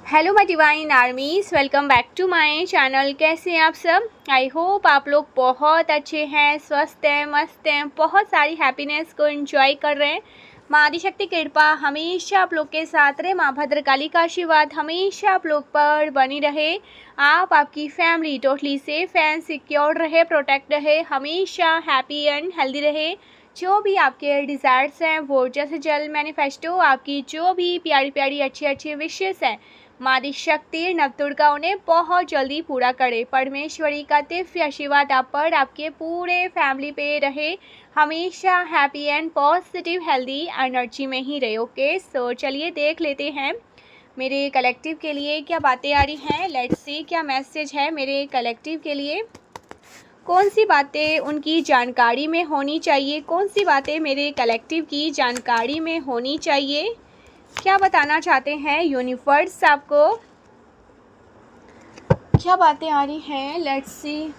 Hello my divine armies, welcome back to my channel. कैसे हैं आप सब? आई होप आप लोग बहुत अच्छे हैं, स्वस्थ हैं, मस्त हैं, बहुत सारी हैप्पीनेस को एंजॉय कर रहे हैं। माँ आदिशक्ति कृपा हमेशा आप लोग के साथ रहे, माँ भद्रकाली का आशीर्वाद हमेशा आप लोग पर बनी रहे। आप आपकी family totally safe and secure रहे, प्रोटेक्ट रहे, हमेशा हैप्पी एंड हेल्दी रहे। जो भी आपके डिज़ायर्स हैं वो जैसे जल्द मैनिफेस्टो, आपकी जो भी प्यारी प्यारी अच्छी अच्छी विशेष हैं माँ आदिशक्ति नवदुर्गा उन्हें बहुत जल्दी पूरा करे। परमेश्वरी का दिव्य आशीर्वाद आप पर, आपके पूरे फैमिली पे रहे, हमेशा happy and positive healthy energy में ही रहे। ओके, सो चलिए देख लेते हैं मेरे कलेक्टिव के लिए क्या बातें आ रही हैं। लेट्स सी क्या मैसेज है मेरे कलेक्टिव के लिए। कौन सी बातें उनकी जानकारी में होनी चाहिए, कौन सी बातें मेरे कलेक्टिव की जानकारी में होनी चाहिए, क्या बताना चाहते हैं यूनिवर्स आपको, क्या बातें आ रही हैं। Let's see.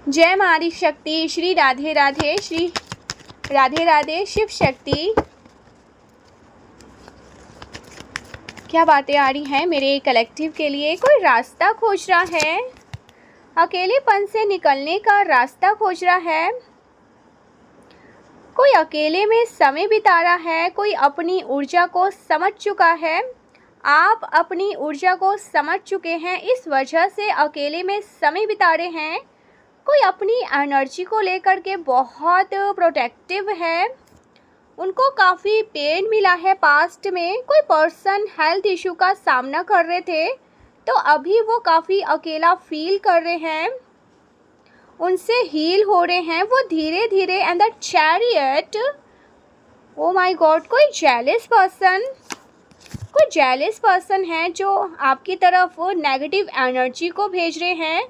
जय माँ आदिशक्ति, श्री राधे राधे, श्री राधे राधे, शिव शक्ति। क्या बातें आ रही हैं मेरे कलेक्टिव के लिए। कोई रास्ता खोज रहा है, अकेलेपन से निकलने का रास्ता खोज रहा है, कोई अकेले में समय बिता रहा है, कोई अपनी ऊर्जा को समझ चुका है। आप अपनी ऊर्जा को समझ चुके हैं, इस वजह से अकेले में समय बिता रहे हैं। कोई अपनी एनर्जी को लेकर के बहुत प्रोटेक्टिव है, उनको काफ़ी पेन मिला है पास्ट में। कोई पर्सन हेल्थ इशू का सामना कर रहे थे तो अभी वो काफ़ी अकेला फील कर रहे हैं, उनसे हील हो रहे हैं वो धीरे धीरे। And the chariot, O my God, कोई जेलस पर्सन है जो आपकी तरफ नेगेटिव एनर्जी को भेज रहे हैं,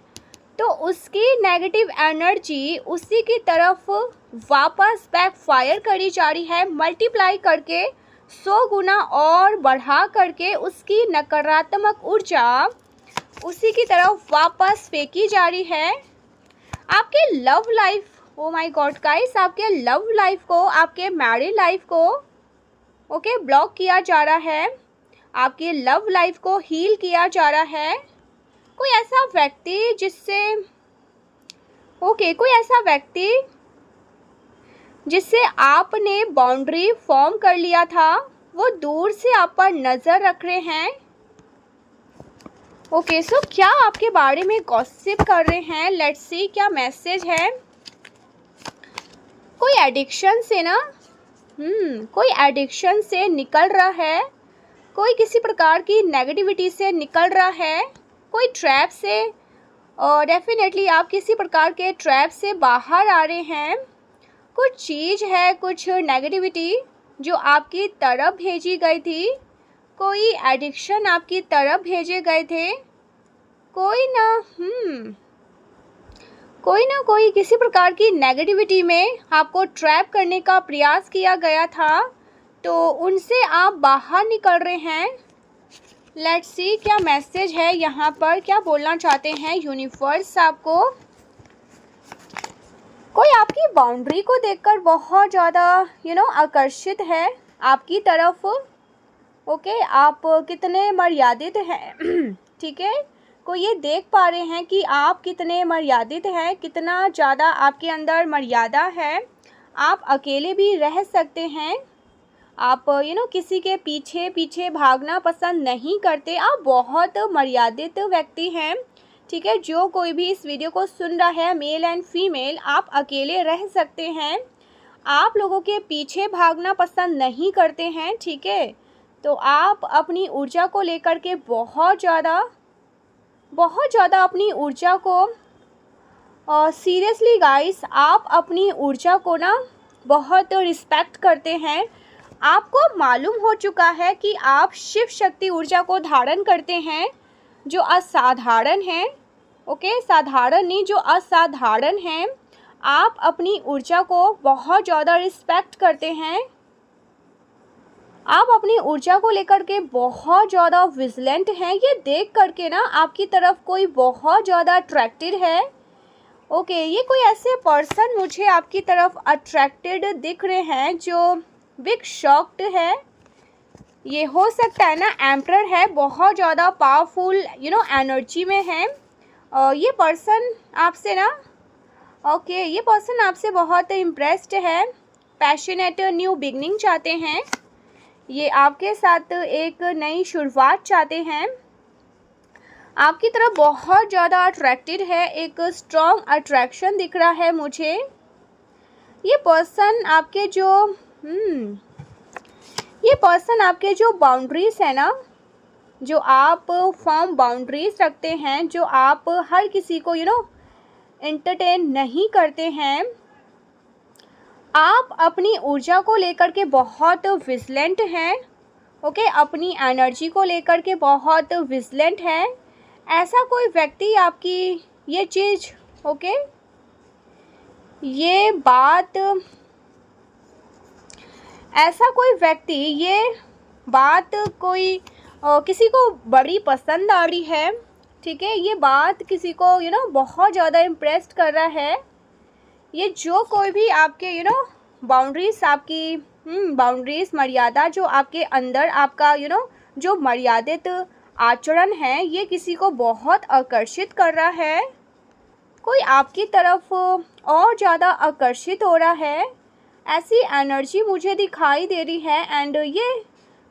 तो उसकी नेगेटिव एनर्जी उसी की तरफ वापस बैकफायर करी जा रही है, मल्टीप्लाई करके 100 गुना और बढ़ा करके उसकी नकारात्मक ऊर्जा उसी की तरफ वापस फेंकी जा रही है। आपके love life, O my God guys, आपके लव लाइफ को, आपके मैरिड लाइफ को ओके ब्लॉक किया जा रहा है, आपके लव लाइफ को हील किया जा रहा है। कोई ऐसा व्यक्ति जिससे आपने बाउंड्री फॉर्म कर लिया था, वो दूर से आप पर नज़र रख रहे हैं। ओके, सो क्या आपके बारे में गॉसिप कर रहे हैं। लेट्स सी क्या मैसेज है। कोई एडिक्शन से ना कोई एडिक्शन से निकल रहा है, कोई किसी प्रकार की नेगेटिविटी से निकल रहा है, कोई ट्रैप से, और डेफिनेटली आप किसी प्रकार के ट्रैप से बाहर आ रहे हैं। कुछ चीज़ है, कुछ नेगेटिविटी जो आपकी तरफ भेजी गई थी, कोई एडिक्शन आपकी तरफ भेजे गए थे, कोई ना कोई किसी प्रकार की नेगेटिविटी में आपको ट्रैप करने का प्रयास किया गया था, तो उनसे आप बाहर निकल रहे हैं। लेट्स सी क्या मैसेज है यहाँ पर, क्या बोलना चाहते हैं यूनिवर्स आपको। कोई आपकी बाउंड्री को देखकर बहुत ज़्यादा आकर्षित है आपकी तरफ। ओके, आप कितने मर्यादित हैं ठीक है, कोई ये देख पा रहे हैं कि आप कितने मर्यादित हैं, कितना ज़्यादा आपके अंदर मर्यादा है। आप अकेले भी रह सकते हैं, आप किसी के पीछे पीछे भागना पसंद नहीं करते, आप बहुत मर्यादित व्यक्ति हैं। ठीक है, जो कोई भी इस वीडियो को सुन रहा है, मेल एंड फीमेल, आप अकेले रह सकते हैं, आप लोगों के पीछे भागना पसंद नहीं करते हैं। ठीक है, तो आप अपनी ऊर्जा को लेकर के बहुत ज़्यादा अपनी ऊर्जा को सीरियसली गाइस, आप अपनी ऊर्जा को ना बहुत रिस्पेक्ट करते हैं। आपको मालूम हो चुका है कि आप शिव शक्ति ऊर्जा को धारण करते हैं जो असाधारण है। ओके, साधारण नहीं, जो असाधारण है। आप अपनी ऊर्जा को बहुत ज़्यादा रिस्पेक्ट करते हैं, आप अपनी ऊर्जा को लेकर के बहुत ज़्यादा विजिलेंट हैं। ये देख करके ना आपकी तरफ कोई बहुत ज़्यादा अट्रैक्टेड है। ओके, ये कोई ऐसे पर्सन मुझे आपकी तरफ अट्रैक्टेड दिख रहे हैं जो बिग शॉक्ड है। ये हो सकता है ना एम्परर है, बहुत ज़्यादा पावरफुल एनर्जी में है। ये पर्सन आपसे ना ये पर्सन आपसे बहुत इम्प्रेस्ड है, पैशनेट न्यू बिगनिंग चाहते हैं। ये आपके साथ एक नई शुरुआत चाहते हैं, आपकी तरफ बहुत ज़्यादा अट्रैक्टेड है, एक स्ट्रॉन्ग अट्रैक्शन दिख रहा है मुझे। ये पर्सन आपके जो बाउंड्रीज़ है ना, जो आप फर्म बाउंड्रीज रखते हैं, जो आप हर किसी को एंटरटेन नहीं करते हैं, आप अपनी ऊर्जा को लेकर के बहुत विजिलेंट हैं। ओके, अपनी एनर्जी को लेकर के बहुत विजिलेंट है। ऐसा कोई व्यक्ति आपकी ये चीज़ ये बात ऐसा कोई व्यक्ति ये बात कोई किसी को बड़ी पसंद आ रही है, ठीक है। ये बात किसी को बहुत ज़्यादा इम्प्रेस्ड कर रहा है। ये जो कोई भी आपके बाउंड्रीज, आपकी बाउंड्रीज, मर्यादा जो आपके अंदर आपका जो मर्यादित आचरण है, ये किसी को बहुत आकर्षित कर रहा है। कोई आपकी तरफ और ज़्यादा आकर्षित हो रहा है, ऐसी एनर्जी मुझे दिखाई दे रही है। एंड ये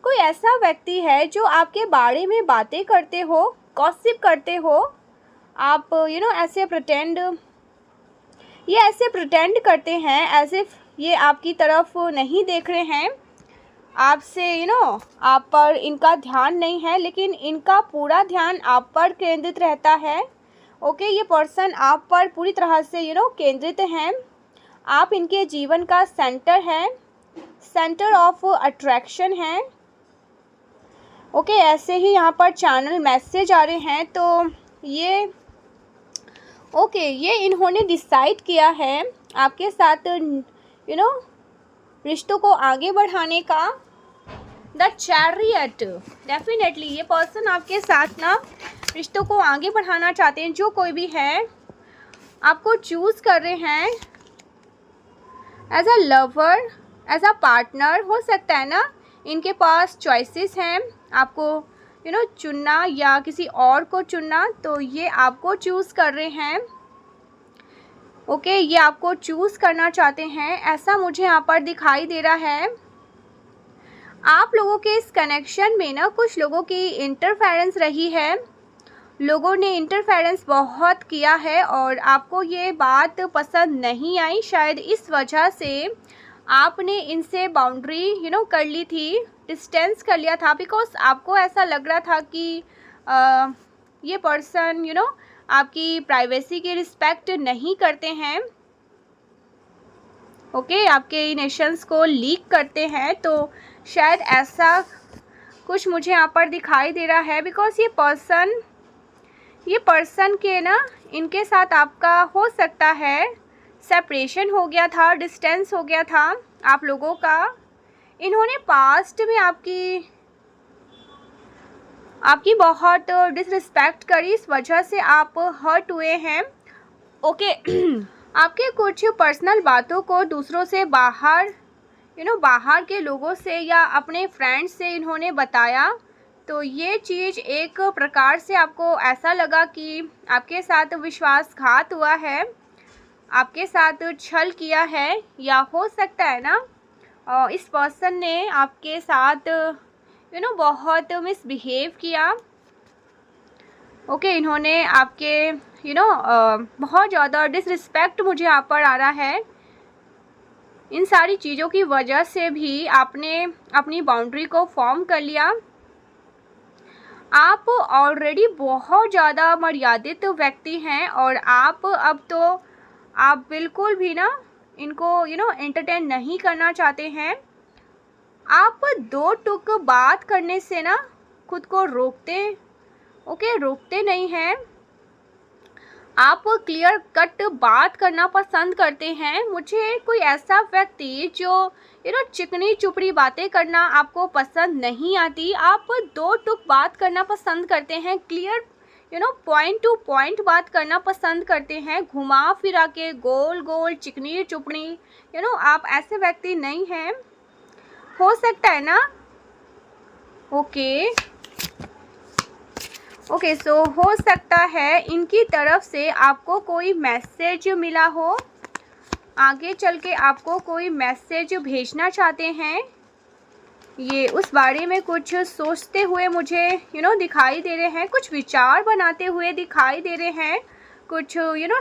कोई ऐसा व्यक्ति है जो आपके बारे में बातें करते हो, गॉसिप करते हो। आप ऐसे प्रिटेंड करते हैं एज इफ़ ये आपकी तरफ नहीं देख रहे हैं, आपसे आप पर इनका ध्यान नहीं है, लेकिन इनका पूरा ध्यान आप पर केंद्रित रहता है। ओके, ये पर्सन आप पर पूरी तरह से केंद्रित हैं। आप इनके जीवन का सेंटर है, सेंटर ऑफ अट्रैक्शन है। ओके, ऐसे ही यहाँ पर चैनल मैसेज आ रहे हैं। तो ये ये इन्होंने डिसाइड किया है आपके साथ रिश्तों को आगे बढ़ाने का। द चैरियट, डेफिनेटली ये पर्सन आपके साथ ना रिश्तों को आगे बढ़ाना चाहते हैं। जो कोई भी है आपको चूज़ कर रहे हैं as a lover, as a partner, हो सकता है ना इनके पास चॉइसेस हैं, आपको चुनना या किसी और को चुनना। तो ये आपको चूज़ कर रहे हैं। ओके, ये आपको चूज़ करना चाहते हैं, ऐसा मुझे यहाँ पर दिखाई दे रहा है। आप लोगों के इस कनेक्शन में ना कुछ लोगों की इंटरफेरेंस रही है, लोगों ने इंटरफेरेंस बहुत किया है और आपको ये बात पसंद नहीं आई। शायद इस वजह से आपने इनसे बाउंड्री कर ली थी, डिस्टेंस कर लिया था, बिकॉज आपको ऐसा लग रहा था कि ये पर्सन आपकी प्राइवेसी की रिस्पेक्ट नहीं करते हैं। ओके, आपके इमोशंस को लीक करते हैं। तो शायद ऐसा कुछ मुझे यहाँ पर दिखाई दे रहा है, बिकॉज ये पर्सन के ना इनके साथ आपका हो सकता है सेपरेशन हो गया था, डिस्टेंस हो गया था आप लोगों का। इन्होंने पास्ट में आपकी बहुत डिसरिस्पेक्ट करी, इस वजह से आप हर्ट हुए हैं। ओके, आपके कुछ पर्सनल बातों को दूसरों से बाहर बाहर के लोगों से या अपने फ्रेंड्स से इन्होंने बताया। तो ये चीज़ एक प्रकार से आपको ऐसा लगा कि आपके साथ विश्वासघात हुआ है, आपके साथ छल किया है, या हो सकता है ना इस पर्सन ने आपके साथ बहुत मिसबिहेव किया। ओके, इन्होंने आपके बहुत ज़्यादा डिसरिस्पेक्ट मुझे यहाँ पर आ रहा है। इन सारी चीज़ों की वजह से भी आपने अपनी बाउंड्री को फॉर्म कर लिया। आप ऑलरेडी बहुत ज़्यादा मर्यादित व्यक्ति हैं और आप बिल्कुल भी ना इनको एंटरटेन नहीं करना चाहते हैं। आप दो टुक बात करने से ना खुद को रोकते नहीं हैं। आप क्लियर कट बात करना पसंद करते हैं। मुझे कोई ऐसा व्यक्ति जो चिकनी चुपड़ी बातें करना आपको पसंद नहीं आती। आप दो टुक बात करना पसंद करते हैं, क्लियर पॉइंट टू पॉइंट बात करना पसंद करते हैं, घुमा फिरा के गोल गोल चिकनी चुपड़ी आप ऐसे व्यक्ति नहीं हैं। हो सकता है ना ओके ओके, सो हो सकता है इनकी तरफ से आपको कोई मैसेज मिला हो, आगे चल के आपको कोई मैसेज भेजना चाहते हैं। ये उस बारे में कुछ सोचते हुए मुझे दिखाई दे रहे हैं, कुछ विचार बनाते हुए दिखाई दे रहे हैं, कुछ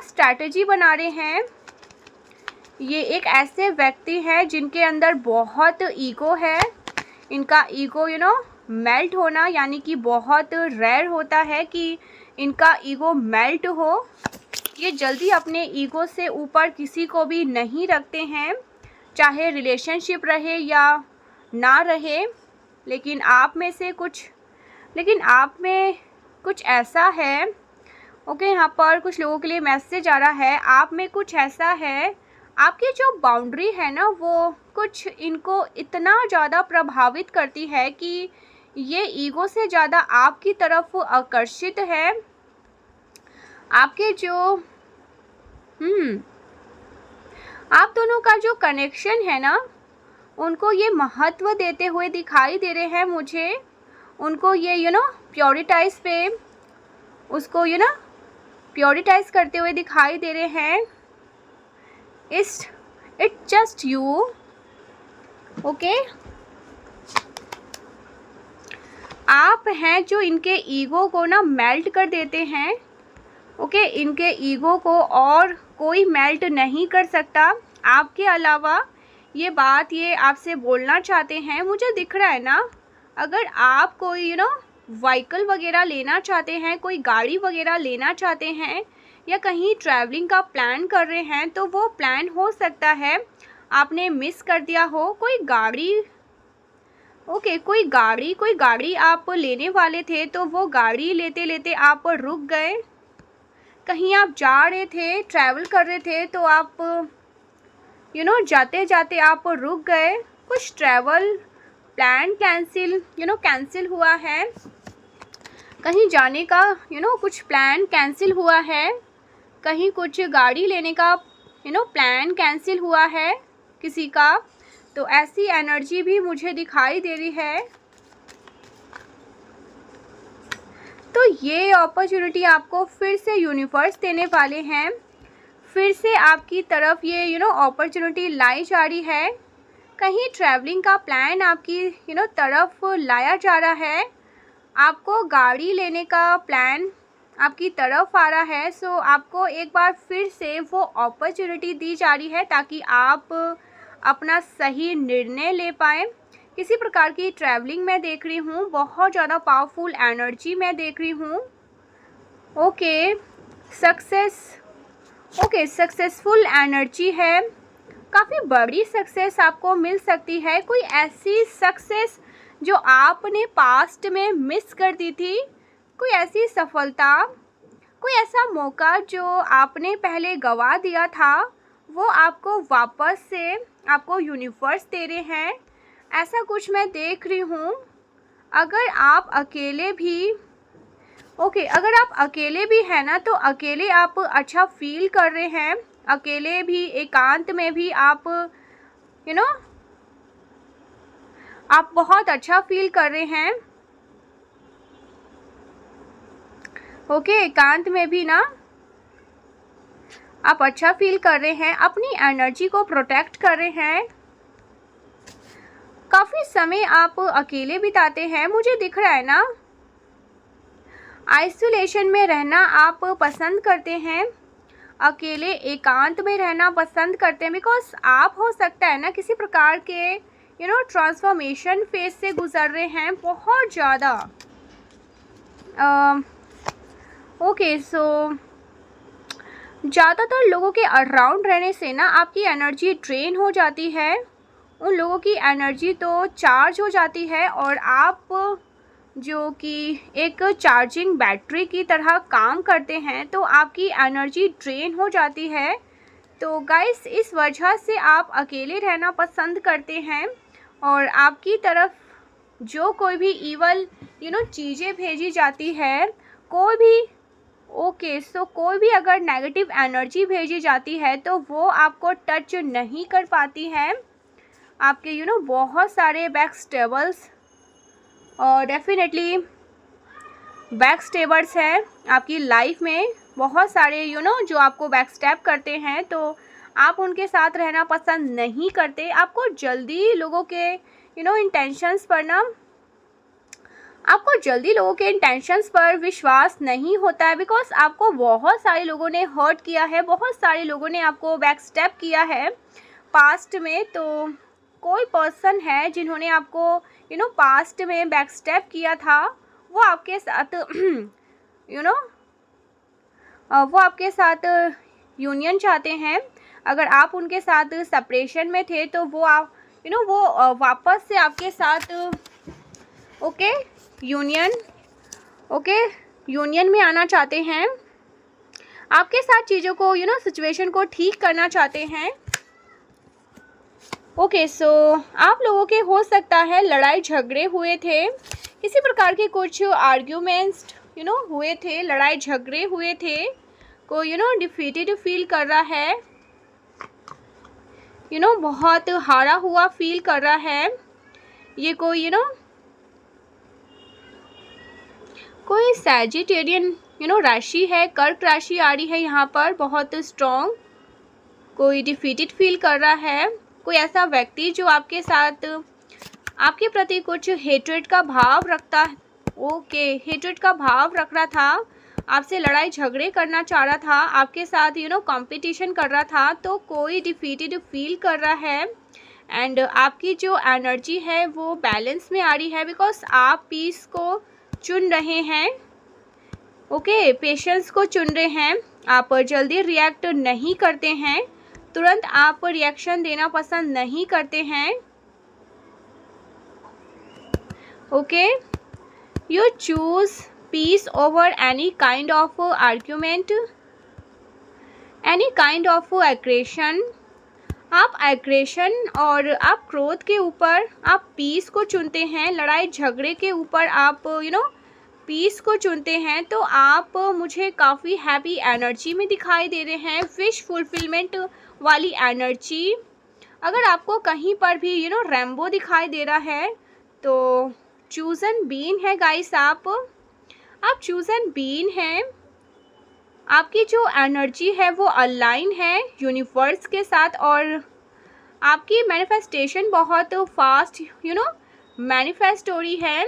स्ट्रैटेजी बना रहे हैं। ये एक ऐसे व्यक्ति हैं जिनके अंदर बहुत ईगो है। इनका ईगो मेल्ट होना यानी कि बहुत रेयर होता है कि इनका ईगो मेल्ट हो। ये जल्दी अपने ईगो से ऊपर किसी को भी नहीं रखते हैं, चाहे रिलेशनशिप रहे या ना रहे। लेकिन आप में कुछ ऐसा है। ओके, यहाँ पर कुछ लोगों के लिए मैसेज आ रहा है। आप में कुछ ऐसा है, आपकी जो बाउंड्री है ना, वो कुछ इनको इतना ज़्यादा प्रभावित करती है कि ये ईगो से ज़्यादा आपकी तरफ आकर्षित है। आपके जो आप दोनों का जो कनेक्शन है ना, उनको ये महत्व देते हुए दिखाई दे रहे हैं मुझे। उनको ये प्योरिटाइज पे उसको प्योरिटाइज करते हुए दिखाई दे रहे हैं। It's just you. ओके, आप हैं जो इनके ईगो को ना मेल्ट कर देते हैं। ओके, इनके ईगो को और कोई मेल्ट नहीं कर सकता आपके अलावा। ये बात ये आपसे बोलना चाहते हैं, मुझे दिख रहा है ना। अगर आप कोई व्हीकल वगैरह लेना चाहते हैं, कोई गाड़ी वगैरह लेना चाहते हैं या कहीं ट्रैवलिंग का प्लान कर रहे हैं, तो वो प्लान हो सकता है आपने मिस कर दिया हो। कोई गाड़ी कोई गाड़ी आप लेने वाले थे, तो वो गाड़ी लेते लेते आप रुक गए। कहीं आप जा रहे थे, ट्रैवल कर रहे थे, तो आप जाते जाते आप रुक गए। कुछ ट्रैवल प्लान कैंसिल हुआ है। कहीं जाने का कुछ प्लान कैंसिल हुआ है। कहीं कुछ गाड़ी लेने का प्लान कैंसिल हुआ है किसी का। तो ऐसी एनर्जी भी मुझे दिखाई दे रही है। तो ये अपॉर्चुनिटी आपको फिर से यूनिवर्स देने वाले हैं। फिर से आपकी तरफ ये अपॉर्चुनिटी लाई जा रही है। कहीं ट्रैवलिंग का प्लान आपकी तरफ लाया जा रहा है। आपको गाड़ी लेने का प्लान आपकी तरफ आ रहा है। सो आपको एक बार फिर से वो अपॉर्चुनिटी दी जा रही है ताकि आप अपना सही निर्णय ले पाएँ। किसी प्रकार की ट्रैवलिंग मैं देख रही हूँ, बहुत ज़्यादा पावरफुल एनर्जी मैं देख रही हूँ। ओके, सक्सेसफुल एनर्जी है। काफ़ी बड़ी सक्सेस आपको मिल सकती है। कोई ऐसी सक्सेस जो आपने पास्ट में मिस कर दी थी, कोई ऐसी सफलता, कोई ऐसा मौका जो आपने पहले गंवा दिया था, वो आपको वापस से आपको यूनिवर्स दे रहे हैं। ऐसा कुछ मैं देख रही हूँ। अगर आप अकेले भी हैं ना, तो अकेले आप अच्छा फील कर रहे हैं। अकेले भी, एकांत में भी आप आप बहुत अच्छा फील कर रहे हैं। ओके, एकांत में भी ना आप अच्छा फील कर रहे हैं, अपनी एनर्जी को प्रोटेक्ट कर रहे हैं। काफ़ी समय आप अकेले बिताते हैं, मुझे दिख रहा है ना। आइसोलेशन में रहना आप पसंद करते हैं, अकेले एकांत में रहना पसंद करते हैं। बिकॉज आप हो सकता है ना किसी प्रकार के ट्रांसफॉर्मेशन फेज से गुजर रहे हैं बहुत ज़्यादा। ओके, सो ज़्यादातर लोगों के अराउंड रहने से ना आपकी एनर्जी ड्रेन हो जाती है। उन लोगों की एनर्जी तो चार्ज हो जाती है और आप जो कि एक चार्जिंग बैटरी की तरह काम करते हैं, तो आपकी एनर्जी ड्रेन हो जाती है। तो गाइस, इस वजह से आप अकेले रहना पसंद करते हैं और आपकी तरफ जो कोई भी ईवल चीज़ें भेजी जाती है, कोई भी अगर नेगेटिव एनर्जी भेजी जाती है, तो वो आपको टच नहीं कर पाती है। आपके बहुत सारे बैकस्टेबल्स और डेफिनेटली बैक स्टेबर्स हैं आपकी लाइफ में, बहुत सारे जो आपको बैक स्टैप करते हैं, तो आप उनके साथ रहना पसंद नहीं करते। आपको जल्दी लोगों के इंटेंशंस पर आपको जल्दी लोगों के इंटेंशंस पर विश्वास नहीं होता है, बिकॉज आपको बहुत सारे लोगों ने हर्ट किया है, बहुत सारे लोगों ने आपको बैक स्टेप किया है पास्ट में। तो कोई पर्सन है जिन्होंने आपको पास्ट में बैक स्टेप किया था, वो आपके साथ वो आपके साथ यूनियन चाहते हैं। अगर आप उनके साथ सेपरेशन में थे तो वो आप वो वापस से आपके साथ यूनियन में आना चाहते हैं, आपके साथ चीज़ों को सिचुएशन को ठीक करना चाहते हैं। सो आप लोगों के हो सकता है लड़ाई झगड़े हुए थे, किसी प्रकार के कुछ आर्ग्यूमेंट्स हुए थे, लड़ाई झगड़े हुए थे, कोई डिफीटेड फील कर रहा है, बहुत हारा हुआ फील कर रहा है। ये कोई कोई सैजिटेरियन राशि है, कर्क राशि आ रही है यहाँ पर, बहुत स्ट्रॉन्ग, कोई डिफीटेड फील कर रहा है। कोई ऐसा व्यक्ति जो आपके साथ आपके प्रति कुछ हेट्रेड का भाव रखता है, हेट्रेड का भाव रख रहा था, आपसे लड़ाई झगड़े करना चाह रहा था, आपके साथ कंपटीशन कर रहा था, तो कोई डिफीटेड फील कर रहा है। एंड आपकी जो एनर्जी है वो बैलेंस में आ रही है, बिकॉज आप पीस को चुन रहे हैं, पेशेंस को चुन रहे हैं। आप जल्दी रिएक्ट नहीं करते हैं, तुरंत आप रिएक्शन देना पसंद नहीं करते हैं। You choose peace over any kind of argument, any kind of aggression. आप एग्रेशन और आप क्रोध के ऊपर आप पीस को चुनते हैं, लड़ाई झगड़े के ऊपर आप पीस को चुनते हैं। तो आप मुझे काफ़ी हैप्पी एनर्जी में दिखाई दे रहे हैं, विश फुलफिलमेंट वाली एनर्जी। अगर आपको कहीं पर भी रैम्बो दिखाई दे रहा है तो चूज़न बीन है गाइस, आप चूज़न बीन हैं। आपकी जो एनर्जी है वो अलाइन है यूनिवर्स के साथ, और आपकी मैनिफेस्टेशन बहुत फास्ट मैनिफेस्ट हो रही है।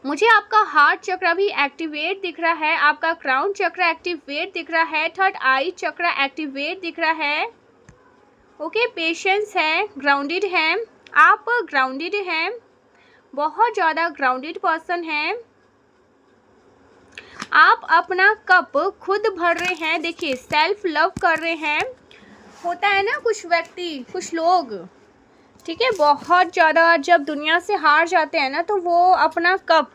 मुझे आपका हार्ट चक्र भी एक्टिवेट दिख रहा है, आपका क्राउन चक्र एक्टिवेट दिख रहा है, थर्ड आई चक्र एक्टिवेट दिख रहा है। पेशेंस है, ग्राउंडेड हैं, आप ग्राउंडेड हैं, बहुत ज़्यादा ग्राउंडेड पर्सन हैं। आप अपना कप खुद भर रहे हैं, देखिए सेल्फ लव कर रहे हैं। होता है ना कुछ व्यक्ति, कुछ लोग, ठीक है, बहुत ज़्यादा जब दुनिया से हार जाते हैं ना, तो वो अपना कप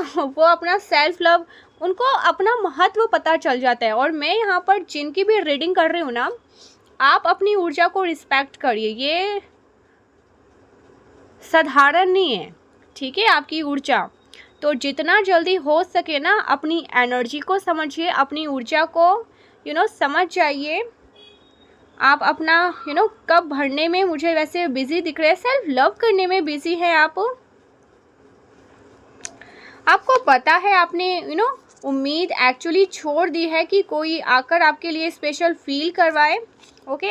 वो अपना सेल्फ लव, उनको अपना महत्व पता चल जाता है। और मैं यहाँ पर जिनकी भी रीडिंग कर रही हूँ ना, आप अपनी ऊर्जा को रिस्पेक्ट करिए, ये साधारण नहीं है, ठीक है, आपकी ऊर्जा। तो जितना जल्दी हो सके ना अपनी एनर्जी को समझिए, अपनी ऊर्जा को समझ जाइए। आप अपना कप भरने में मुझे वैसे बिजी दिख रहे हैं, सेल्फ लव करने में बिजी है आप। आपको पता है आपने उम्मीद एक्चुअली छोड़ दी है कि कोई आकर आपके लिए स्पेशल फील करवाए,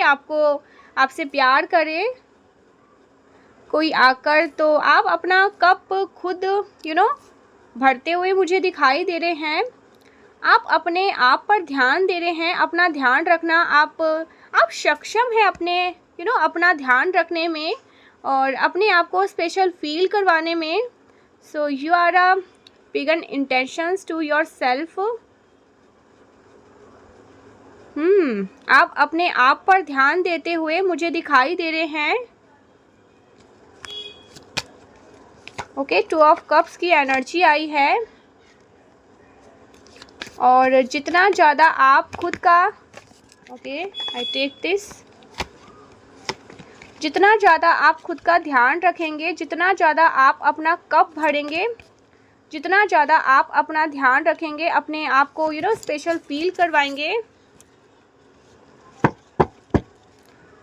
आपको आपसे प्यार करे कोई आकर। तो आप अपना कप खुद भरते हुए मुझे दिखाई दे रहे हैं। आप अपने आप पर ध्यान दे रहे हैं, अपना ध्यान रखना, आप सक्षम हैं अपने अपना ध्यान रखने में और अपने आप को स्पेशल फील करवाने में। So you are a begin intentions to your self. आप अपने आप पर ध्यान देते हुए मुझे दिखाई दे रहे हैं। टू ऑफ कप्स की एनर्जी आई है, और जितना ज़्यादा आप खुद का आई टेक दिस, जितना ज़्यादा आप खुद का ध्यान रखेंगे, जितना ज़्यादा आप अपना कप भरेंगे, जितना ज़्यादा आप अपना ध्यान रखेंगे, अपने आप को स्पेशल फील करवाएंगे,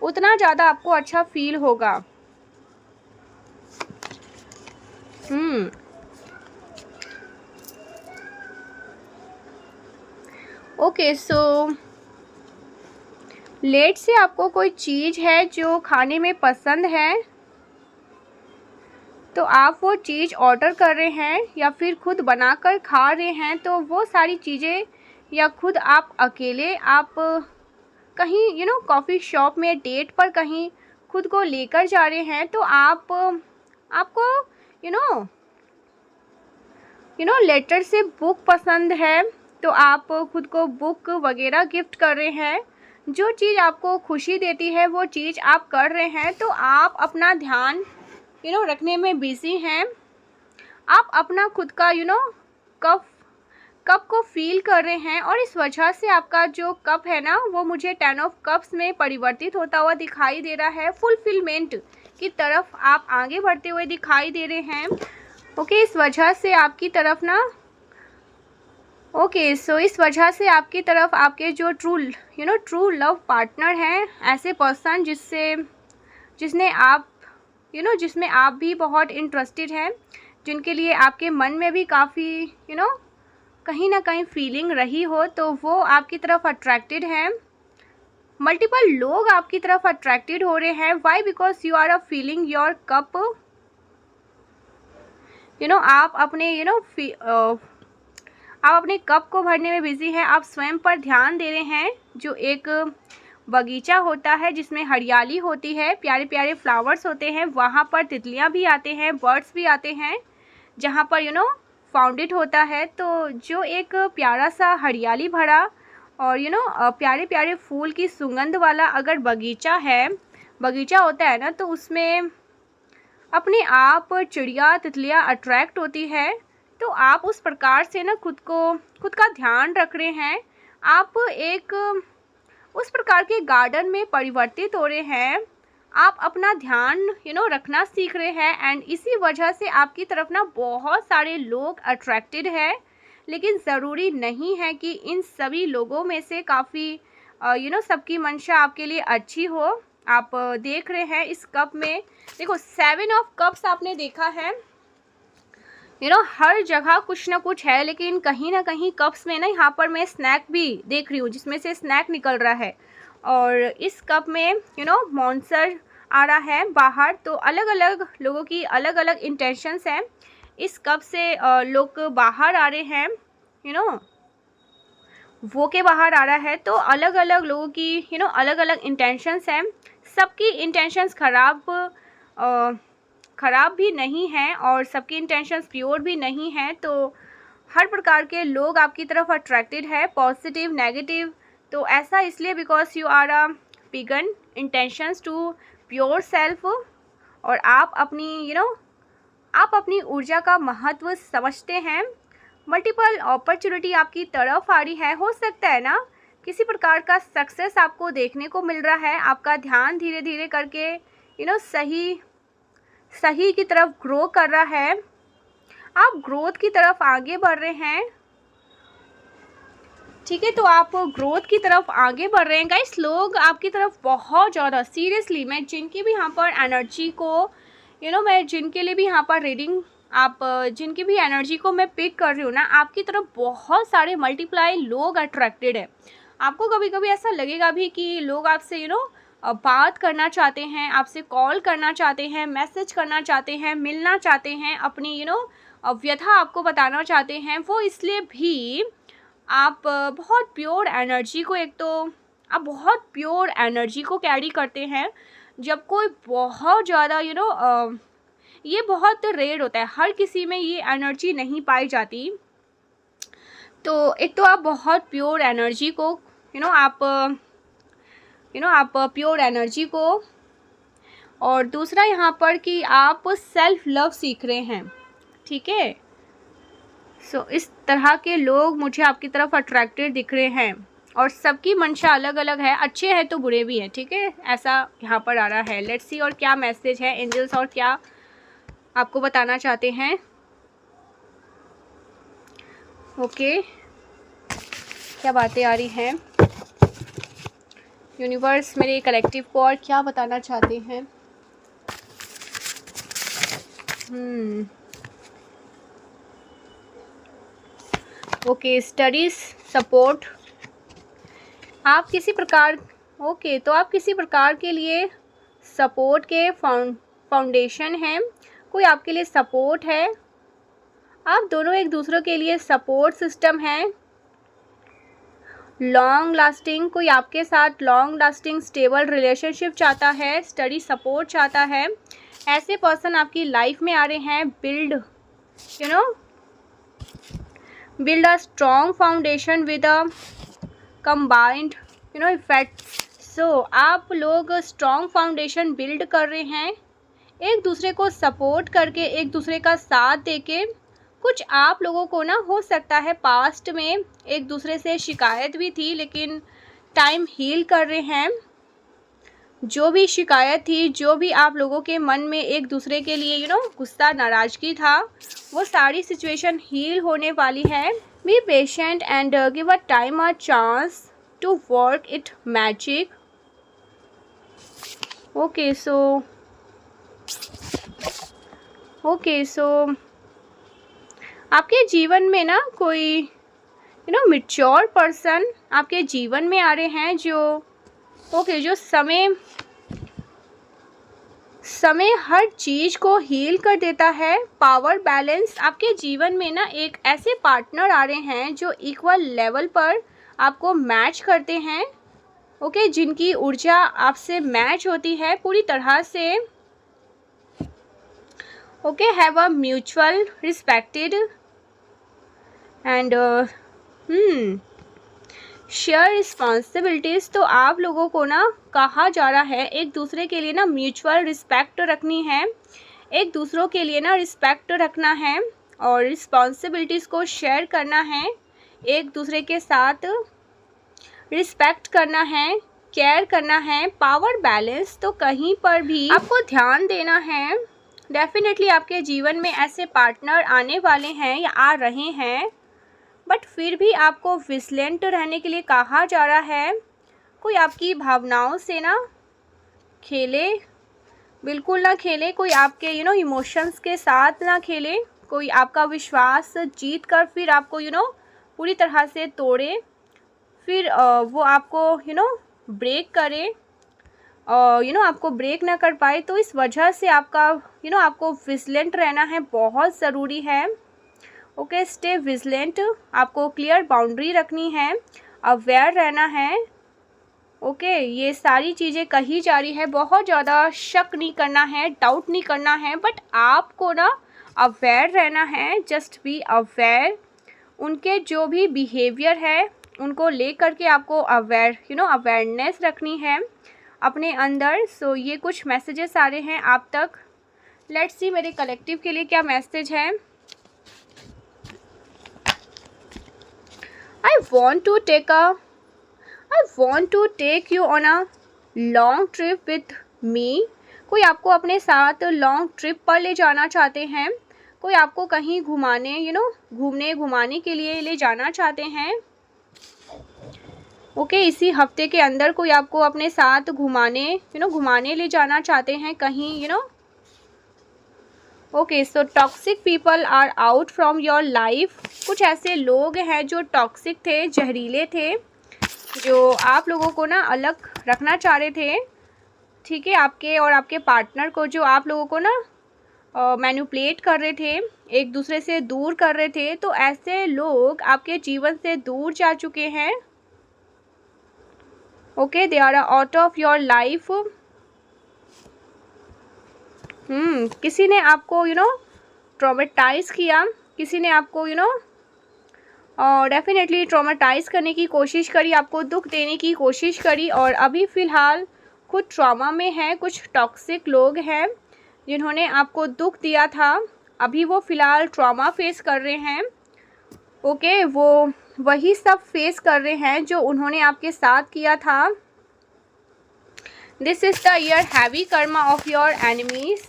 उतना ज़्यादा आपको अच्छा फील होगा। ओके, सो लेट से आपको कोई चीज़ है जो खाने में पसंद है, तो आप वो चीज़ ऑर्डर कर रहे हैं या फिर खुद बनाकर खा रहे हैं। तो वो सारी चीज़ें या खुद आप अकेले आप कहीं कॉफ़ी शॉप में डेट पर कहीं खुद को लेकर जा रहे हैं, तो आपको लेटर से बुक पसंद है, तो आप खुद को बुक वगैरह गिफ्ट कर रहे हैं। जो चीज़ आपको खुशी देती है वो चीज़ आप कर रहे हैं। तो आप अपना ध्यान रखने में बिज़ी हैं। आप अपना खुद का कप को फील कर रहे हैं, और इस वजह से आपका जो कप है ना, वो मुझे 10 ऑफ कप्स में परिवर्तित होता हुआ दिखाई दे रहा है। फुलफिलमेंट की तरफ आप आगे बढ़ते हुए दिखाई दे रहे हैं। ओके, इस वजह से आपकी तरफ ना इस वजह से आपकी तरफ आपके जो ट्रू लव पार्टनर हैं, ऐसे पर्सन जिसमें आप भी बहुत इंटरेस्टेड हैं, जिनके लिए आपके मन में भी काफ़ी कहीं ना कहीं फीलिंग रही हो, तो वो आपकी तरफ अट्रैक्टेड हैं। मल्टीपल लोग आपकी तरफ अट्रैक्टेड हो रहे हैं। Why? Because you are feeling your cup. आप अपने कप को भरने में बिजी हैं। आप स्वयं पर ध्यान दे रहे हैं। जो एक बगीचा होता है जिसमें हरियाली होती है, प्यारे प्यारे फ्लावर्स होते हैं, वहाँ पर तितलियाँ भी आते हैं, बर्ड्स भी आते हैं, जहाँ पर फाउंडेड होता है। तो जो एक प्यारा सा हरियाली भरा और प्यारे प्यारे फूल की सुगंध वाला अगर बगीचा होता है ना, तो उसमें अपने आप चिड़िया तितलियाँ अट्रैक्ट होती है। तो आप उस प्रकार से ना खुद का ध्यान रख रहे हैं। आप एक उस प्रकार के गार्डन में परिवर्तित हो रहे हैं। आप अपना ध्यान रखना सीख रहे हैं, एंड इसी वजह से आपकी तरफ ना बहुत सारे लोग अट्रैक्टेड है। लेकिन ज़रूरी नहीं है कि इन सभी लोगों में से काफ़ी सबकी मंशा आपके लिए अच्छी हो। आप देख रहे हैं इस कप में, देखो 7 ऑफ कप्स आपने देखा है। हर जगह कुछ ना कुछ है, लेकिन कहीं ना कहीं कप्स में ना, यहाँ पर मैं स्नैक भी देख रही हूँ जिसमें से स्नैक निकल रहा है। और इस कप में मॉन्स्टर आ रहा है बाहर। तो अलग अलग लोगों की अलग अलग इंटेंशंस हैं। इस कप से लोग बाहर आ रहे हैं, वो के बाहर आ रहा है। तो अलग अलग लोगों की अलग अलग इंटेंशंस हैं। सबकी इंटेंशंस ख़राब भी नहीं हैं और सबकी इंटेंशंस प्योर भी नहीं हैं। तो हर प्रकार के लोग आपकी तरफ अट्रैक्टेड है, पॉजिटिव नेगेटिव। तो ऐसा इसलिए because you are a pigeon intentions to pure self, और आप अपनी ऊर्जा का महत्व समझते हैं। मल्टीपल अपॉर्चुनिटी आपकी तरफ आ रही है। हो सकता है ना किसी प्रकार का सक्सेस आपको देखने को मिल रहा है। आपका ध्यान धीरे धीरे करके सही की तरफ ग्रो कर रहा है। आप ग्रोथ की तरफ आगे बढ़ रहे हैं। ठीक है, तो आप ग्रोथ की तरफ आगे बढ़ रहे हैं। गाइस, लोग आपकी तरफ बहुत ज़्यादा सीरियसली, मैं जिनकी भी यहाँ पर एनर्जी को मैं जिनके लिए भी यहाँ पर रीडिंग जिनकी भी एनर्जी को मैं पिक कर रही हूँ ना, आपकी तरफ बहुत सारे मल्टीप्लाई लोग अट्रैक्टेड है। आपको कभी कभी ऐसा लगेगा भी कि लोग आपसे बात करना चाहते हैं, आपसे कॉल करना चाहते हैं, मैसेज करना चाहते हैं, मिलना चाहते हैं, अपनी व्यथा आपको बताना चाहते हैं। वो इसलिए भी आप बहुत प्योर एनर्जी को आप बहुत प्योर एनर्जी को कैरी करते हैं। जब कोई बहुत ज़्यादा ये बहुत रेयर होता है, हर किसी में ये एनर्जी नहीं पाई जाती। तो एक तो आप बहुत प्योर एनर्जी को आप प्योर एनर्जी को, और दूसरा यहाँ पर कि आप सेल्फ लव सीख रहे हैं। ठीक है, सो इस तरह के लोग मुझे आपकी तरफ अट्रैक्टेड दिख रहे हैं, और सबकी मंशा अलग अलग है, अच्छे हैं तो बुरे भी हैं। ठीक है, ऐसा यहाँ पर आ रहा है। लेट्स सी और क्या मैसेज है एंजल्स, और क्या आपको बताना चाहते हैं। ओके, क्या बातें आ रही हैं यूनिवर्स मेरे कलेक्टिव को, और क्या बताना चाहते हैं। Okay, studies support. आप किसी प्रकार तो आप किसी प्रकार के लिए सपोर्ट के फाउंडेशन हैं। कोई आपके लिए सपोर्ट है। आप दोनों एक दूसरे के लिए सपोर्ट सिस्टम हैं। लॉन्ग लास्टिंग, कोई आपके साथ लॉन्ग लास्टिंग स्टेबल रिलेशनशिप चाहता है, स्टडी सपोर्ट चाहता है। ऐसे पर्सन आपकी लाइफ में आ रहे हैं। Build a strong foundation with a combined effects. So आप लोग स्ट्रॉन्ग फाउंडेशन बिल्ड कर रहे हैं, एक दूसरे को सपोर्ट करके, एक दूसरे का साथ देके। कुछ आप लोगों को ना हो सकता है पास्ट में एक दूसरे से शिकायत भी थी, लेकिन टाइम हील कर रहे हैं। जो भी शिकायत थी, जो भी आप लोगों के मन में एक दूसरे के लिए गुस्सा नाराज़गी था, वो सारी सिचुएशन हील होने वाली है। Be patient and give a time a chance to work it magic. Okay so आपके जीवन में ना कोई मैच्योर पर्सन आपके जीवन में आ रहे हैं, जो समय हर चीज़ को हील कर देता है। पावर बैलेंस, आपके जीवन में ना एक ऐसे पार्टनर आ रहे हैं जो इक्वल लेवल पर आपको मैच करते हैं। ओके, जिनकी ऊर्जा आपसे मैच होती है पूरी तरह से। Okay, have a mutual respected and share responsibilities. तो आप लोगों को ना कहा जा रहा है एक दूसरे के लिए ना म्यूचुअल रिस्पेक्ट रखनी है, एक दूसरों के लिए ना रिस्पेक्ट रखना है और रिस्पॉन्सिबिलिटीज़ को शेयर करना है, एक दूसरे के साथ रिस्पेक्ट करना है, केयर करना है। पावर बैलेंस, तो कहीं पर भी आपको ध्यान देना है। डेफिनेटली आपके जीवन में ऐसे पार्टनर आने वाले हैं या आ रहे हैं, बट फिर भी आपको विजिलेंट रहने के लिए कहा जा रहा है। कोई आपकी भावनाओं से ना खेले, बिल्कुल ना खेले। कोई आपके इमोशंस के साथ ना खेले। कोई आपका विश्वास जीत कर फिर आपको पूरी तरह से तोड़े, फिर वो आपको ब्रेक करे और आपको ब्रेक ना कर पाए। तो इस वजह से आपका आपको विजिलेंट रहना है, बहुत ज़रूरी है। Okay, stay vigilant. आपको क्लियर बाउंड्री रखनी है, अवेयर रहना है। ओके, ये सारी चीज़ें कही जा रही है। बहुत ज़्यादा शक नहीं करना है, डाउट नहीं करना है, बट आपको ना अवेयर रहना है। Just be aware. उनके जो भी बिहेवियर है उनको ले करके आपको अवेयरनेस रखनी है अपने अंदर। सो ये कुछ मैसेजेस आ रहे हैं आप तक। लेट्स सी मेरे कलेक्टिव के लिए क्या मैसेज है। I want to take you on a long trip with me। कोई आपको अपने साथ लॉन्ग ट्रिप पर ले जाना चाहते हैं। कोई आपको कहीं घुमाने घुमाने के लिए ले जाना चाहते हैं। ओके, इसी हफ्ते के अंदर कोई आपको अपने साथ घुमाने ले जाना चाहते हैं कहीं okay, so toxic people are out from your life. कुछ ऐसे लोग हैं जो टॉक्सिक थे, जहरीले थे, जो आप लोगों को ना अलग रखना चाह रहे थे। ठीक है, आपके और आपके पार्टनर को, जो आप लोगों को ना मैनिपुलेट कर रहे थे, एक दूसरे से दूर कर रहे थे। तो ऐसे लोग आपके जीवन से दूर जा चुके हैं। Okay, they are out of your life. किसी ने आपको ट्रॉमेटाइज़ किया, किसी ने आपको डेफिनेटली ट्रॉमेटाइज़ करने की कोशिश करी, आपको दुख देने की कोशिश करी, और अभी फ़िलहाल खुद ट्रॉमा में है। कुछ टॉक्सिक लोग हैं जिन्होंने आपको दुख दिया था, अभी वो फ़िलहाल ट्रॉमा फेस कर रहे हैं। ओके, वो वही सब फेस कर रहे हैं जो उन्होंने आपके साथ किया था। This is the year heavy Karma of your enemies.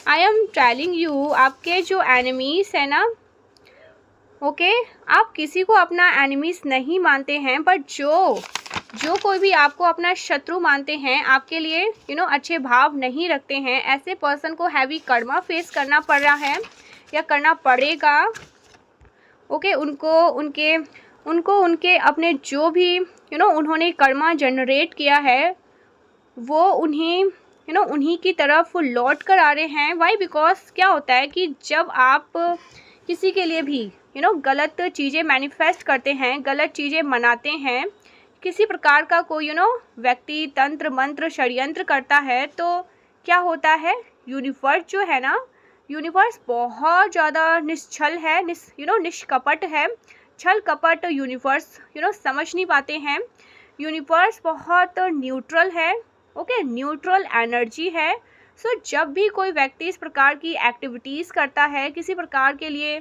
I am telling you, आपके जो एनिमीज़ है ना, ओके, आप किसी को अपना एनिमीज़ नहीं मानते हैं, बट जो कोई भी आपको अपना शत्रु मानते हैं, आपके लिए अच्छे भाव नहीं रखते हैं, ऐसे पर्सन को हैवी कर्मा फेस करना पड़ रहा है या करना पड़ेगा। ओके, उनको उनके अपने जो भी उन्होंने कर्मा जनरेट किया है वो उन्हीं की तरफ लौट कर आ रहे हैं। वाई? बिकॉज क्या होता है कि जब आप किसी के लिए भी गलत चीज़ें मैनिफेस्ट करते हैं, गलत चीज़ें मनाते हैं, किसी प्रकार का कोई व्यक्ति तंत्र मंत्र षड्यंत्र करता है, तो क्या होता है, यूनिवर्स जो है ना, यूनिवर्स बहुत ज़्यादा निश्छल है, निष्कपट है। छल कपट यूनिवर्स समझ नहीं पाते हैं। यूनिवर्स बहुत न्यूट्रल है, ओके, न्यूट्रल एनर्जी है। सो जब भी कोई व्यक्ति इस प्रकार की एक्टिविटीज़ करता है किसी प्रकार के लिए,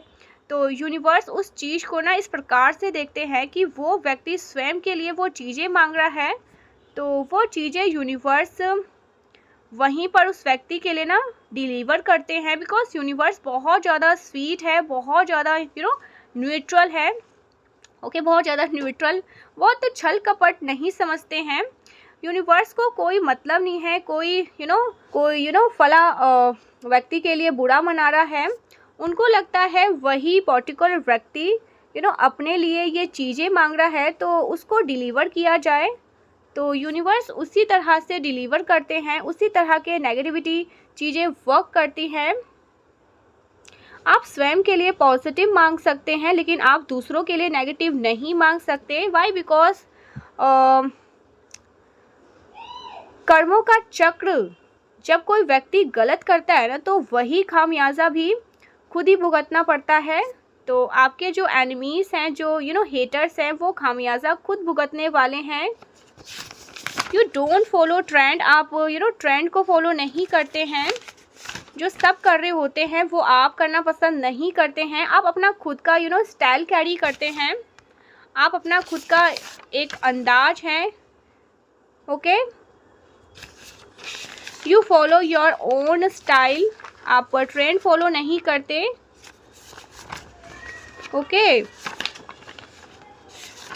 तो यूनिवर्स उस चीज़ को ना इस प्रकार से देखते हैं कि वो व्यक्ति स्वयं के लिए वो चीज़ें मांग रहा है, तो वो चीज़ें यूनिवर्स वहीं पर उस व्यक्ति के लिए ना डिलीवर करते हैं। बिकॉज यूनिवर्स बहुत ज़्यादा स्वीट है, बहुत ज़्यादा न्यूट्रल है, ओके, बहुत ज़्यादा न्यूट्रल, बहुत छल कपट नहीं समझते हैं। यूनिवर्स को कोई मतलब नहीं है कोई फला व्यक्ति के लिए बुरा मना रहा है। उनको लगता है वही पर्टिकुलर व्यक्ति अपने लिए ये चीज़ें मांग रहा है तो उसको डिलीवर किया जाए, तो यूनिवर्स उसी तरह से डिलीवर करते हैं, उसी तरह के नेगेटिविटी चीज़ें वर्क करती हैं। आप स्वयं के लिए पॉजिटिव मांग सकते हैं लेकिन आप दूसरों के लिए नेगेटिव नहीं मांग सकते। वाई? बिकॉज कर्मों का चक्र जब कोई व्यक्ति गलत करता है ना, तो वही खामियाजा भी खुद ही भुगतना पड़ता है। तो आपके जो एनिमीज़ हैं, जो हेटर्स हैं, वो खामियाजा खुद भुगतने वाले हैं। यू डोंट फॉलो ट्रेंड, आप ट्रेंड को फॉलो नहीं करते हैं। जो सब कर रहे होते हैं वो आप करना पसंद नहीं करते हैं। आप अपना खुद का स्टाइल कैरी करते हैं, आप अपना खुद का एक अंदाज है, okay. You follow your own style, आप ट्रेंड फॉलो नहीं करते, okay.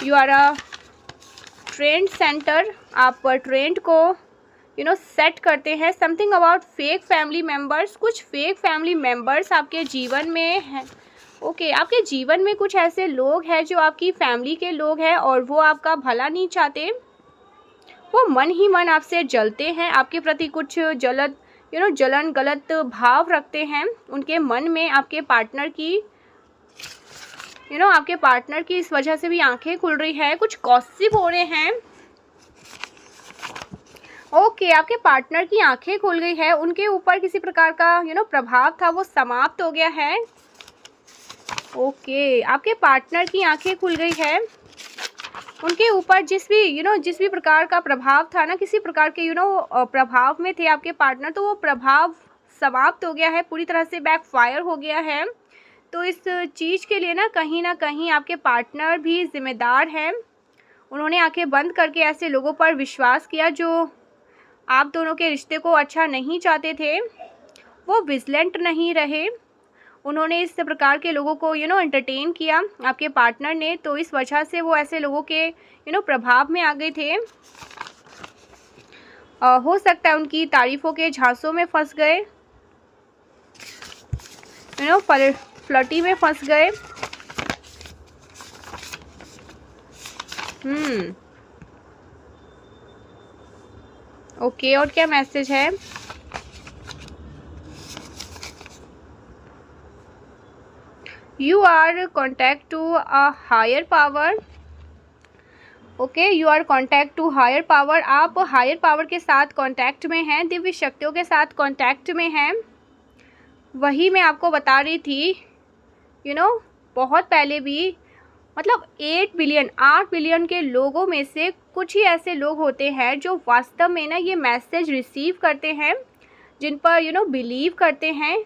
You are a trend centre, आप ट्रेंड को सेट करते हैं। Something about fake family members, कुछ फेक फैमिली मेम्बर्स आपके जीवन में हैं, ओके। आपके जीवन में कुछ ऐसे लोग हैं जो आपकी फैमिली के लोग हैं और वो आपका भला नहीं चाहते, वो मन ही मन आपसे जलते हैं, आपके प्रति कुछ जलन गलत भाव रखते हैं उनके मन में। आपके पार्टनर की इस वजह से भी आंखें खुल रही है, कुछ गॉसिप हो रहे हैं, ओके। आपके पार्टनर की आंखें खुल गई है, उनके ऊपर किसी प्रकार का प्रभाव था वो समाप्त हो गया है, ओके। आपके पार्टनर की आंखें खुल गई है, उनके ऊपर जिस भी प्रकार का प्रभाव था ना, किसी प्रकार के प्रभाव में थे आपके पार्टनर, तो वो प्रभाव समाप्त हो गया है, पूरी तरह से बैकफायर हो गया है। तो इस चीज़ के लिए ना कहीं आपके पार्टनर भी जिम्मेदार हैं। उन्होंने आंखें बंद करके ऐसे लोगों पर विश्वास किया जो आप दोनों के रिश्ते को अच्छा नहीं चाहते थे, वो विजिलेंट नहीं रहे, उन्होंने इस प्रकार के लोगों को एंटरटेन किया आपके पार्टनर ने, तो इस वजह से वो ऐसे लोगों के प्रभाव में आ गए थे। हो सकता है उनकी तारीफ़ों के झांसों में फंस गए, फ्लर्टी में फंस गए। ओके, और क्या मैसेज है? You are contact to a higher power, okay. You are contact to higher power, आप हायर पावर के साथ कांटेक्ट में हैं, दिव्य शक्तियों के साथ कांटेक्ट में हैं। वही मैं आपको बता रही थी बहुत पहले भी, मतलब 8 बिलियन के लोगों में से कुछ ही ऐसे लोग होते हैं जो वास्तव में ना ये मैसेज रिसीव करते हैं, जिन पर बिलीव करते हैं,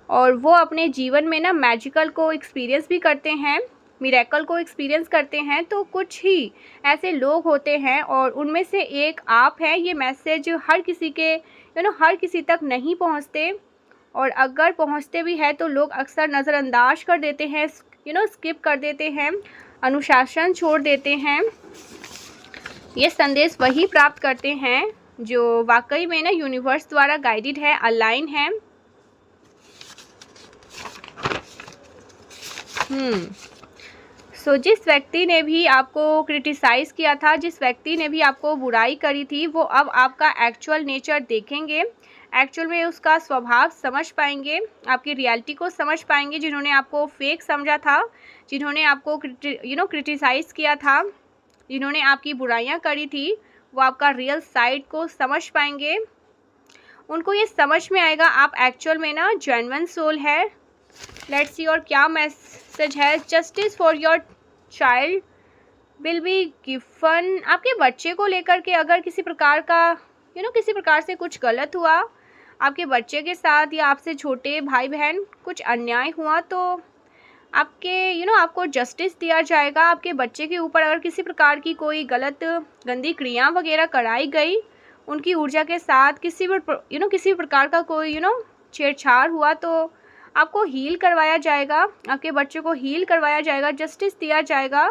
और वो अपने जीवन में ना मैजिकल को एक्सपीरियंस भी करते हैं, मिरेकल को एक्सपीरियंस करते हैं। तो कुछ ही ऐसे लोग होते हैं और उनमें से एक आप हैं। ये मैसेज हर किसी के हर किसी तक नहीं पहुंचते, और अगर पहुंचते भी है तो लोग अक्सर नज़रअंदाज कर देते हैं, स्किप कर देते हैं, अनुशासन छोड़ देते हैं। ये संदेश वही प्राप्त करते हैं जो वाकई में ना यूनिवर्स द्वारा गाइडेड है, अलाइन है। सो जिस व्यक्ति ने भी आपको क्रिटिसाइज़ किया था, जिस व्यक्ति ने भी आपको बुराई करी थी, वो अब आपका एक्चुअल नेचर देखेंगे, एक्चुअल में उसका स्वभाव समझ पाएंगे, आपकी रियलिटी को समझ पाएंगे। जिन्होंने आपको फेक समझा था, जिन्होंने आपको क्रिटिसाइज़ किया था, जिन्होंने आपकी बुराइयां करी थी, वो आपका रियल साइड को समझ पाएंगे। उनको ये समझ में आएगा आप एक्चुअल में ना जेन्युइन सोल है। लेट्स सी और क्या मैसेज है। Justice for your child will be given. आपके बच्चे को लेकर के अगर किसी प्रकार का किसी प्रकार से कुछ गलत हुआ आपके बच्चे के साथ, या आपसे छोटे भाई बहन कुछ अन्याय हुआ, तो आपके आपको जस्टिस दिया जाएगा। आपके बच्चे के ऊपर अगर किसी प्रकार की कोई गलत गंदी क्रिया वगैरह कराई गई, उनकी ऊर्जा के साथ किसी भी किसी प्रकार का कोई छेड़छाड़ हुआ, तो आपको हील करवाया जाएगा, आपके बच्चे को हील करवाया जाएगा, जस्टिस दिया जाएगा।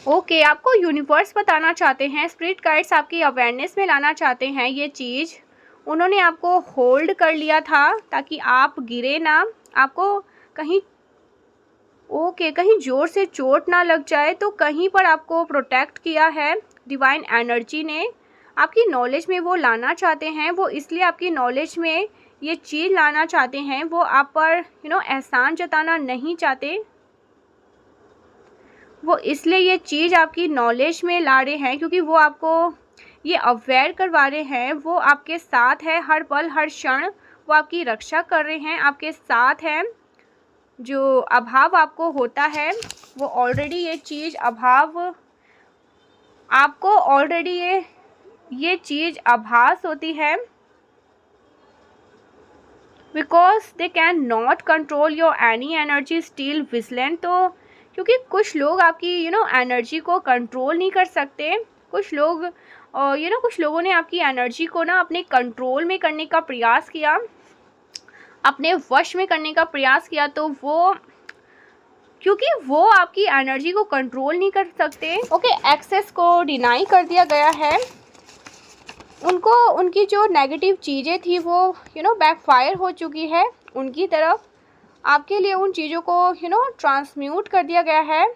ओके, आपको यूनिवर्स बताना चाहते हैं, स्पिरिट गाइड्स आपकी अवेयरनेस में लाना चाहते हैं ये चीज़। उन्होंने आपको होल्ड कर लिया था ताकि आप गिरे ना, आपको कहीं कहीं ज़ोर से चोट ना लग जाए, तो कहीं पर आपको प्रोटेक्ट किया है डिवाइन एनर्जी ने। आपकी नॉलेज में वो लाना चाहते हैं, वो इसलिए आपकी नॉलेज में ये चीज़ लाना चाहते हैं। वो आप पर एहसान जताना नहीं चाहते, वो इसलिए ये चीज़ आपकी नॉलेज में ला रहे हैं क्योंकि वो आपको ये अवेयर करवा रहे हैं। वो आपके साथ है हर पल हर क्षण, वो आपकी रक्षा कर रहे हैं, आपके साथ हैं। जो अभाव आपको होता है वो ऑलरेडी ये चीज़ अभाव आपको ऑलरेडी ये चीज़ आभास होती है, because they can not control your any energy still vigilant. तो क्योंकि कुछ लोग आपकी एनर्जी को कंट्रोल नहीं कर सकते, कुछ लोग कुछ लोगों ने आपकी एनर्जी को ना अपने कंट्रोल में करने का प्रयास किया, अपने वश में करने का प्रयास किया, तो वो क्योंकि वो आपकी एनर्जी को कंट्रोल नहीं कर सकते। ओके, एक्सेस को डिनाई कर दिया गया है, उनको उनकी जो नेगेटिव चीज़ें थी वो बैकफायर हो चुकी है उनकी तरफ। आपके लिए उन चीज़ों को ट्रांसम्यूट कर दिया गया है,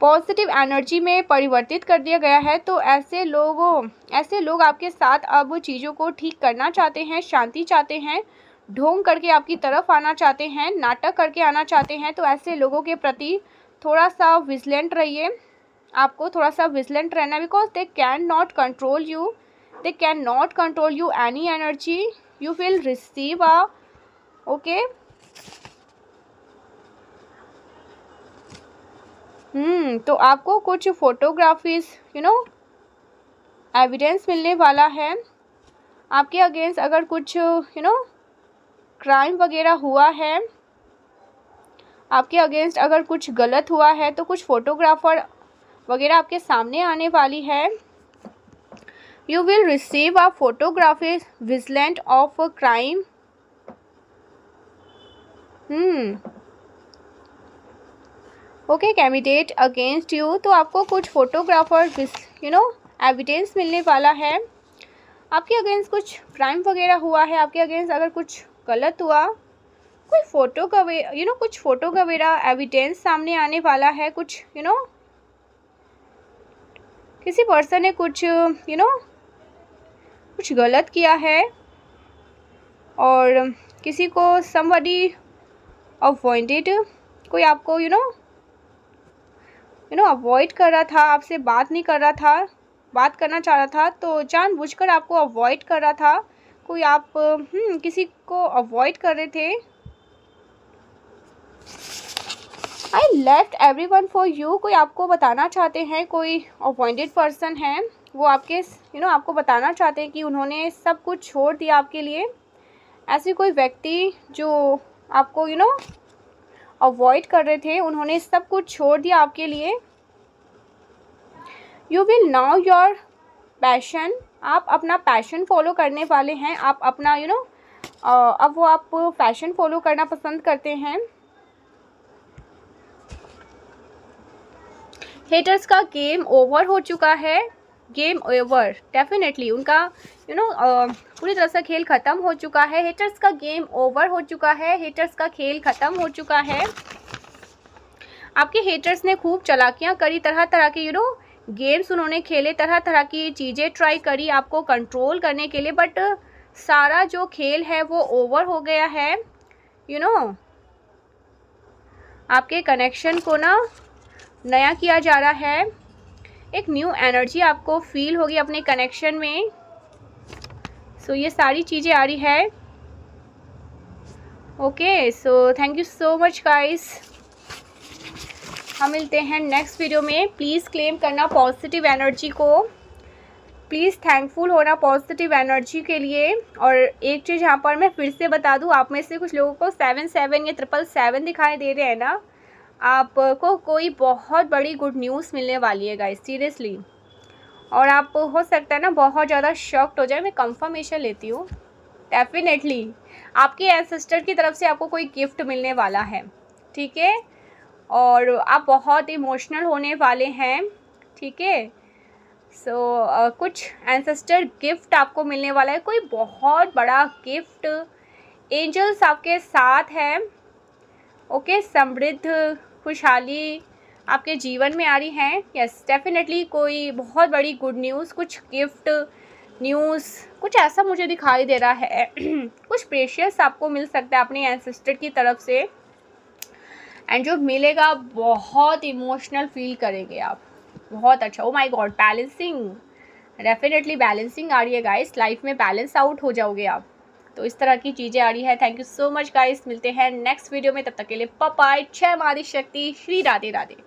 पॉजिटिव एनर्जी में परिवर्तित कर दिया गया है। तो ऐसे लोग आपके साथ अब चीज़ों को ठीक करना चाहते हैं, शांति चाहते हैं, ढोंग करके आपकी तरफ आना चाहते हैं, नाटक करके आना चाहते हैं। तो ऐसे लोगों के प्रति थोड़ा सा विजिलेंट रहिए, आपको थोड़ा सा विजिलेंट रहना, because they can not control you, they can not control you any energy you will receive okay. तो आपको कुछ फोटोग्राफीज एविडेंस मिलने वाला है। आपके अगेंस्ट अगर कुछ क्राइम वगैरह हुआ है, आपके अगेंस्ट अगर कुछ गलत हुआ है, तो कुछ फोटोग्राफर वगैरह आपके सामने आने वाली है। You will receive a photography vigilant of crime. Okay, candidate against you. तो आपको कुछ फोटोग्राफर एविडेंस मिलने वाला है। आपके अगेंस्ट कुछ क्राइम वगैरह हुआ है, आपके अगेंस्ट अगर कुछ गलत हुआ, कोई फ़ोटो का कुछ फ़ोटो का वगैरह एविडेंस सामने आने वाला है। कुछ किसी पर्सन ने कुछ कुछ गलत किया है और किसी को somebody अवॉइडेड, कोई आपको अवॉइड कर रहा था, आपसे बात नहीं कर रहा था, बात करना चाह रहा था, तो जानबूझकर आपको अवॉइड कर रहा था। कोई आप किसी को अवॉइड कर रहे थे। I left everyone for you. कोई आपको बताना चाहते हैं, कोई अवॉइडेड पर्सन है, वो आपके आपको बताना चाहते हैं कि उन्होंने सब कुछ छोड़ दिया आपके लिए। ऐसे कोई व्यक्ति जो आपको अवॉइड कर रहे थे, उन्होंने सब कुछ छोड़ दिया आपके लिए। You will now your passion. आप अपना पैशन फॉलो करने वाले हैं। आप अपना अब वो आप पैशन फॉलो करना पसंद करते हैं। हेटर्स का गेम ओवर हो चुका है। गेम ओवर, डेफिनेटली उनका पूरी तरह से खेल ख़त्म हो चुका है। हेटर्स का गेम ओवर हो चुका है, हेटर्स का खेल ख़त्म हो चुका है। आपके हेटर्स ने खूब चालाकियाँ करी, तरह तरह के गेम्स उन्होंने खेले, तरह तरह की चीज़ें ट्राई करी आपको कंट्रोल करने के लिए, बट सारा जो खेल है वो ओवर हो गया है। आपके कनेक्शन को नया किया जा रहा है, एक न्यू एनर्जी आपको फील होगी अपने कनेक्शन में। सो ये सारी चीज़ें आ रही है। Okay, so thank you so much guys. हम मिलते हैं नेक्स्ट वीडियो में। प्लीज़ क्लेम करना पॉजिटिव एनर्जी को, प्लीज़ थैंकफुल होना पॉजिटिव एनर्जी के लिए। और एक चीज़ यहाँ पर मैं फिर से बता दूँ, आप में से कुछ लोगों को 77 या 777 दिखाई दे रहे हैं ना, आपको कोई बहुत बड़ी गुड न्यूज़ मिलने वाली है गाइस, सीरियसली। और आप हो सकता है ना बहुत ज़्यादा शॉक्ड हो जाए। मैं कंफर्मेशन लेती हूँ, डेफिनेटली आपके एंसेस्टर की तरफ से आपको कोई गिफ्ट मिलने वाला है, ठीक है। और आप बहुत इमोशनल होने वाले हैं, ठीक है। सो कुछ एंसेस्टर गिफ्ट आपको मिलने वाला है, कोई बहुत बड़ा गिफ्ट। एंजल्स आपके साथ है, ओके। समृद्ध खुशहाली आपके जीवन में आ रही हैं, यस डेफिनेटली। कोई बहुत बड़ी गुड न्यूज़, कुछ गिफ्ट न्यूज़, कुछ ऐसा मुझे दिखाई दे रहा है। कुछ प्रेशियस आपको मिल सकता है अपने एंसेस्टर की तरफ से, एंड जो मिलेगा बहुत इमोशनल फील करेंगे आप, बहुत अच्छा। Oh my god, balancing, definitely balancing आ रही है गाइस, लाइफ में बैलेंस आउट हो जाओगे आप। तो इस तरह की चीज़ें आ रही है। Thank you so much guys, मिलते हैं नेक्स्ट वीडियो में, तब तक के लिए बाय बाय। जय मां आदि शक्ति, श्री राधे राधे।